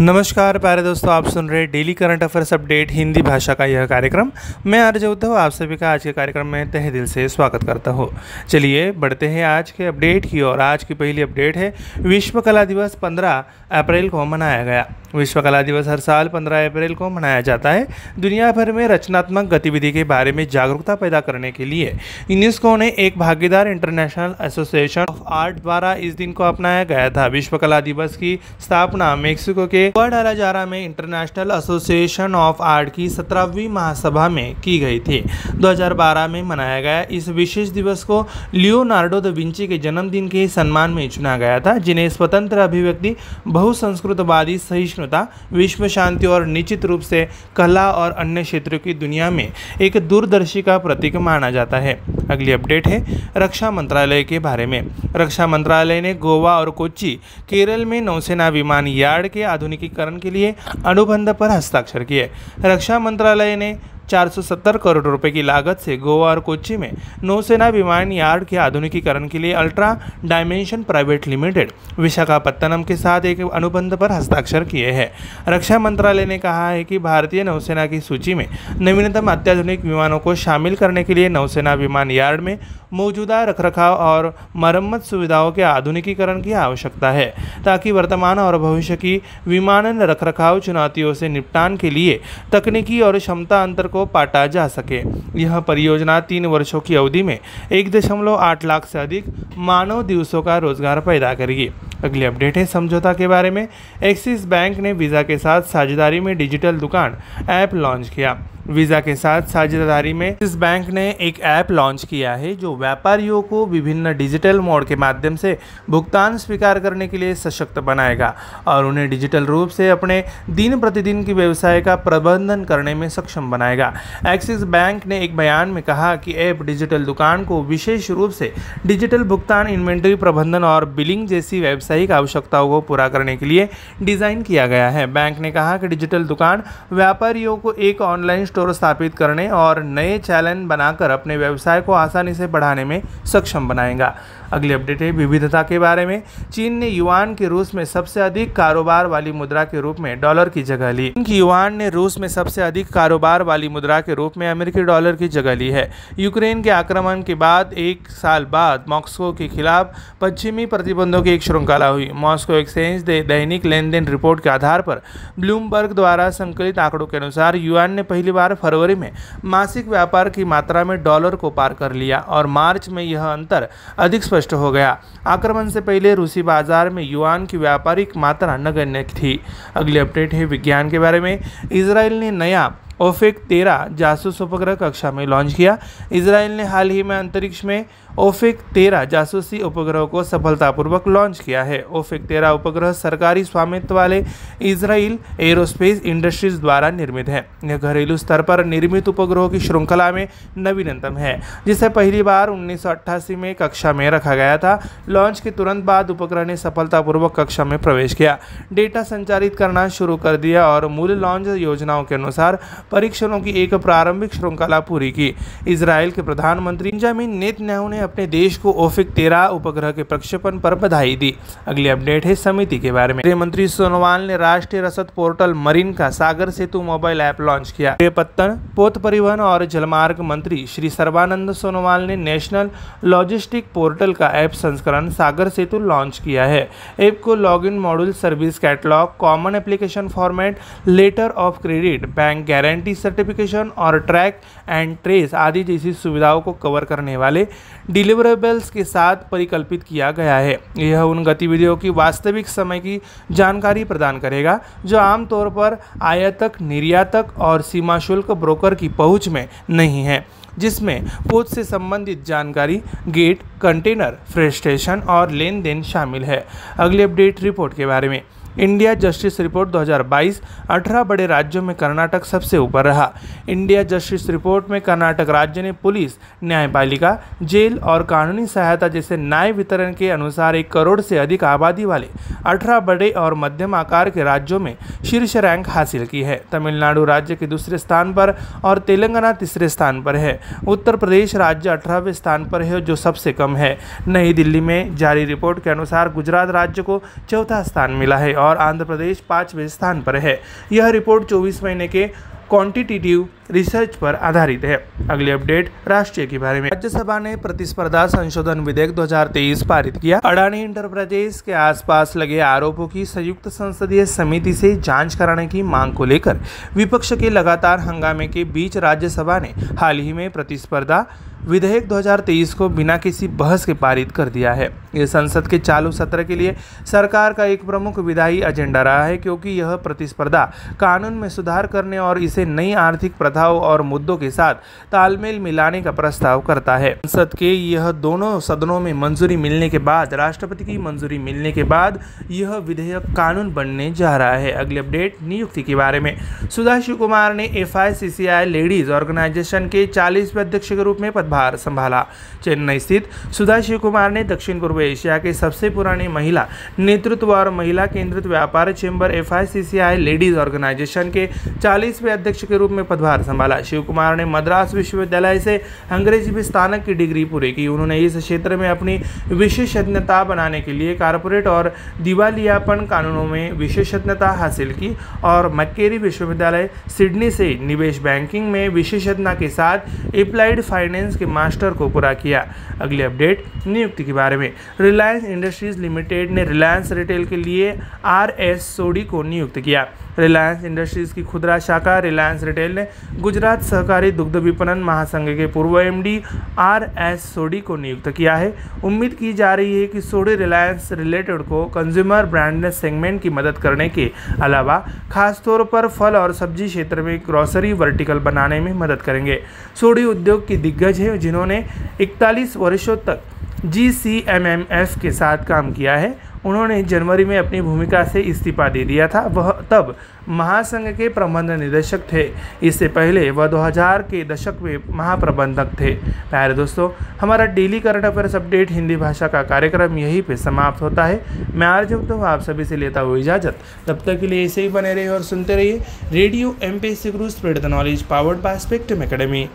नमस्कार प्यारे दोस्तों, आप सुन रहे daily current affairs update Hindi भाषा का यह कार्यक्रम। मैं आरजे उद्धव आप सभी का आज के कार्यक्रम में तहे दिल से स्वागत करता हूँ। चलिए बढ़ते हैं आज के अपडेट की ओर। आज की पहली अपडेट है विश्व कला दिवस 15 अप्रैल को मनाया गया। विश्व कला दिवस हर साल 15 अप्रैल को मनाया जाता है। दुनिया भर में रचनात्मक गतिविधि के बारे में जागरूकता पैदा करने के लिए यूनेस्को ने एक भागीदार इंटरनेशनल एसोसिएशन ऑफ आर्ट द्वारा इस दिन को अपनाया गया था। विश्व कला दिवस की स्थापना मेक्सिको के गुआडालाजारा में इंटरनेशनल एसोसिएशन ऑफ आर्ट की 17वीं महासभा में की गई थी। 2012 में मनाया गया इस विशेष दिवस को लियोनार्डो दा विंची के जन्मदिन के सम्मान में चुना गया था, जिन्हें स्वतंत्र अभिव्यक्ति, बहुसंस्कृतवादी सहिष्णुता, विश्व शांति और निश्चित रूप से कला और अन्य क्षेत्रों की दुनिया में एक दूरदर्शी का प्रतीक माना जाता है। अगली अपडेट है रक्षा मंत्रालय के बारे में। रक्षा मंत्रालय ने गोवा और कोच्चि, केरल में नौसेना विमान यार्ड के आधुनिकीकरण के लिए अनुबंध पर हस्ताक्षर किए। रक्षा मंत्रालय ने 470 करोड़ रुपए की लागत से गोवा और कोच्चि में नौसेना विमान यार्ड के आधुनिकीकरण के लिए ultra dimension private limited, Visakhapatnam के साथ एक अनुबंध पर हस्ताक्षर किए हैं। रक्षा मंत्रालय ने कहा है कि भारतीय नौसेना की सूची में नवीनतम अत्याधुनिक विमानों को शामिल करने के लिए नौसेना विमान यार्ड में मौजूदा रखरखाव और मरम्मत सुविधाओं के आधुनिकीकरण की आवश्यकता है, ताकि वर्तमान और भविष्य की विमानन रखरखाव चुनौतियों से निपटान के लिए तकनीकी और क्षमता अंतर को पाटा जा सके। यह परियोजना 3 वर्षों की अवधि में 1.8 लाख से अधिक मानव दिवसों का रोजगार पैदा करेगी। अगली अपडेट है समझौता के बारे में। एक्सिस बैंक ने वीज़ा के साथ साझेदारी में डिजिटल दुकान ऐप लॉन्च किया। वीज़ा के साथ साझेदारी में एक्सिस बैंक ने एक ऐप लॉन्च किया है जो व्यापारियों को विभिन्न डिजिटल मोड के माध्यम से भुगतान स्वीकार करने के लिए सशक्त बनाएगा और उन्हें डिजिटल रूप से अपने दिन प्रतिदिन की व्यवसाय का प्रबंधन करने में सक्षम बनाएगा। एक्सिस बैंक ने एक बयान में कहा कि ऐप डिजिटल दुकान को विशेष रूप से डिजिटल भुगतान, इन्वेंट्री प्रबंधन और बिलिंग जैसी व्यावसायिक आवश्यकताओं को पूरा करने के लिए डिज़ाइन किया गया है। बैंक ने कहा कि डिजिटल दुकान व्यापारियों को एक ऑनलाइन स्टोर स्थापित करने और नए चैनल बनाकर अपने व्यवसाय को आसानी से बढ़ाने में सक्षम बनाएगा। अगली अपडेट है विविधता के बारे में। चीन ने युआन के रूस में सबसे अधिक कारोबार वाली मुद्रा के रूप में डॉलर की जगह ली। युआन ने रूस में सबसे अधिक कारोबार वाली मुद्रा के रूप में अमेरिकी डॉलर की जगह ली है। यूक्रेन के आक्रमण के बाद 1 साल बाद मॉस्को के खिलाफ पश्चिमी प्रतिबंधों की एक श्रृंखला हुई। मॉस्को एक्सचेंज दैनिक लेन देन रिपोर्ट के आधार पर ब्लूमबर्ग द्वारा संकलित आंकड़ों के अनुसार युआन ने पहली बार फरवरी में मासिक व्यापार की मात्रा में डॉलर को पार कर लिया और मार्च में यह अंतर अधिक स्पष्ट हो गया। आक्रमण से पहले रूसी बाजार में युआन की व्यापारिक मात्रा नगण्य थी। अगली अपडेट है विज्ञान के बारे में। इजराइल ने नया ओफेक 13 जासूस उपग्रह कक्षा में लॉन्च किया। इजराइल ने हाल ही में अंतरिक्ष में ओफेक 13 जासूसी उपग्रह को सफलतापूर्वक लॉन्च किया है। ओफेक 13 उपग्रह सरकारी स्वामित्व वाले इजराइल एरोस्पेस इंडस्ट्रीज द्वारा निर्मित है। यह घरेलू स्तर पर निर्मित उपग्रहों की श्रृंखला में नवीनतम है, जिसे पहली बार 1988 में कक्षा में रखा गया था। लॉन्च के तुरंत बाद उपग्रह ने सफलतापूर्वक कक्षा में प्रवेश किया, डेटा संचारित करना शुरू कर दिया और मूल लॉन्च योजनाओं के अनुसार परीक्षणों की एक प्रारंभिक श्रृंखला पूरी की। इजराइल के प्रधानमंत्री बेंजामिन नेतन्याहू ने अपने देश को ओफेक 13 उपग्रह के प्रक्षेपण पर बधाई दी। अगली अपडेट है समिति के बारे में। गृह मंत्री सोनोवाल ने राष्ट्रीय रसद पोर्टल मरीन का सागर सेतु मोबाइल ऐप लॉन्च किया। रेलपत्तन, पोत परिवहन और जलमार्ग मंत्री श्री सर्बानंद सोनोवाल ने नेशनल लॉजिस्टिक पोर्टल का ऐप संस्करण सागर सेतु लॉन्च किया है। ऐप को login module, service catalogue, common application format, letter of credit, bank guarantee certification और ट्रैक एंड ट्रेस आदि जैसी सुविधाओं को कवर करने वाले डिलीवरेबल्स के साथ परिकल्पित किया गया है। यह उन गतिविधियों की वास्तविक समय की जानकारी प्रदान करेगा जो आमतौर पर आयातक, निर्यातक और सीमा शुल्क ब्रोकर की पहुंच में नहीं है, जिसमें पोत से संबंधित जानकारी, गेट, कंटेनर, फ्रेट स्टेशन और लेन देन शामिल है। अगली अपडेट रिपोर्ट के बारे में। इंडिया जस्टिस रिपोर्ट 2022 18 बड़े राज्यों में कर्नाटक सबसे ऊपर रहा। इंडिया जस्टिस रिपोर्ट में कर्नाटक राज्य ने पुलिस, न्यायपालिका, जेल और कानूनी सहायता जैसे न्याय वितरण के अनुसार 1 करोड़ से अधिक आबादी वाले 18 बड़े और मध्यम आकार के राज्यों में शीर्ष रैंक हासिल की है। तमिलनाडु राज्य के दूसरे स्थान पर और तेलंगाना तीसरे स्थान पर है। उत्तर प्रदेश राज्य 18वें स्थान पर है, जो सबसे कम है। नई दिल्ली में जारी रिपोर्ट के अनुसार गुजरात राज्य को चौथा स्थान मिला है और आंध्र प्रदेश 5वें स्थान पर है। यह रिपोर्ट 24 महीने के क्वांटिटेटिव रिसर्च पर आधारित है। अगली अपडेट राष्ट्रीय के बारे में। राज्यसभा ने प्रतिस्पर्धा संशोधन विधेयक 2023 पारित किया। अडानी इंटरप्राइजेज के आसपास लगे आरोपों की संयुक्त संसदीय समिति से जांच कराने की मांग को लेकर विपक्ष के लगातार हंगामे के बीच राज्यसभा ने हाल ही में प्रतिस्पर्धा विधेयक 2023 को बिना किसी बहस के पारित कर दिया है। यह संसद के चालू सत्र के लिए सरकार का एक प्रमुख विधायी एजेंडा रहा है, क्योंकि यह प्रतिस्पर्धा कानून में सुधार करने और इसे नई आर्थिक प्रथाओं और मुद्दों के साथ तालमेल मिलाने का प्रस्ताव करता है। संसद के यह दोनों सदनों में मंजूरी मिलने के बाद, राष्ट्रपति की मंजूरी मिलने के बाद यह विधेयक कानून बनने जा रहा है। अगली अपडेट नियुक्ति के बारे में। सुधा शिव कुमार ने FICCI लेडीज ऑर्गेनाइजेशन के 40वें अध्यक्ष के रूप में पदभार संभाला। चेन्नई स्थित सुधा शिव कुमार ने दक्षिण पूर्व एशिया के सबसे पुराने महिला नेतृत्व और महिला केंद्रित व्यापार चेंबर FICCI लेडीज ऑर्गेनाइजेशन के 40वें अध्यक्ष के रूप में पदभार संभाला। शिव कुमार ने मद्रास विश्वविद्यालय से अंग्रेजी में स्नातक की डिग्री पूरी की। उन्होंने इस क्षेत्र में अपनी विशेषज्ञता बनाने के लिए कारपोरेट और दिवालियापन कानूनों में विशेषज्ञता हासिल की और मैक्वेरी विश्वविद्यालय सिडनी से निवेश बैंकिंग में विशेषज्ञता के साथ एप्लाइड फाइनेंस के मास्टर को पूरा किया। अगली अपडेट नियुक्ति के बारे में। रिलायंस इंडस्ट्रीज लिमिटेड ने रिलायंस रिटेल के लिए RS सोडी को नियुक्त किया। रिलायंस इंडस्ट्रीज की खुदरा शाखा रिलायंस रिटेल ने गुजरात सहकारी दुग्ध विपणन महासंघ के पूर्व MD RS सोडी को नियुक्त किया है। उम्मीद की जा रही है कि सोडी रिलायंस रिलेटेड को कंज्यूमर ब्रांड सेगमेंट की मदद करने के अलावा खासतौर पर फल और सब्जी क्षेत्र में ग्रोसरी वर्टिकल बनाने में मदद करेंगे। सोडी उद्योग की दिग्गज है, जिन्होंने 41 वर्षों तक GCMMF के साथ काम किया है। उन्होंने जनवरी में अपनी भूमिका से इस्तीफा दे दिया था। वह तब महासंघ के प्रबंध निदेशक थे। इससे पहले वह 2000 के दशक में महाप्रबंधक थे। प्यारे दोस्तों, हमारा daily current affairs update Hindi भाषा का कार्यक्रम यहीं पे समाप्त होता है। मैं आरजे तो आप सभी से लेता हुआ इजाज़त। तब तक के लिए ऐसे ही बने रहिए और सुनते रहिए radio MPSC Guru, spread the knowledge, powered by spectrum academy.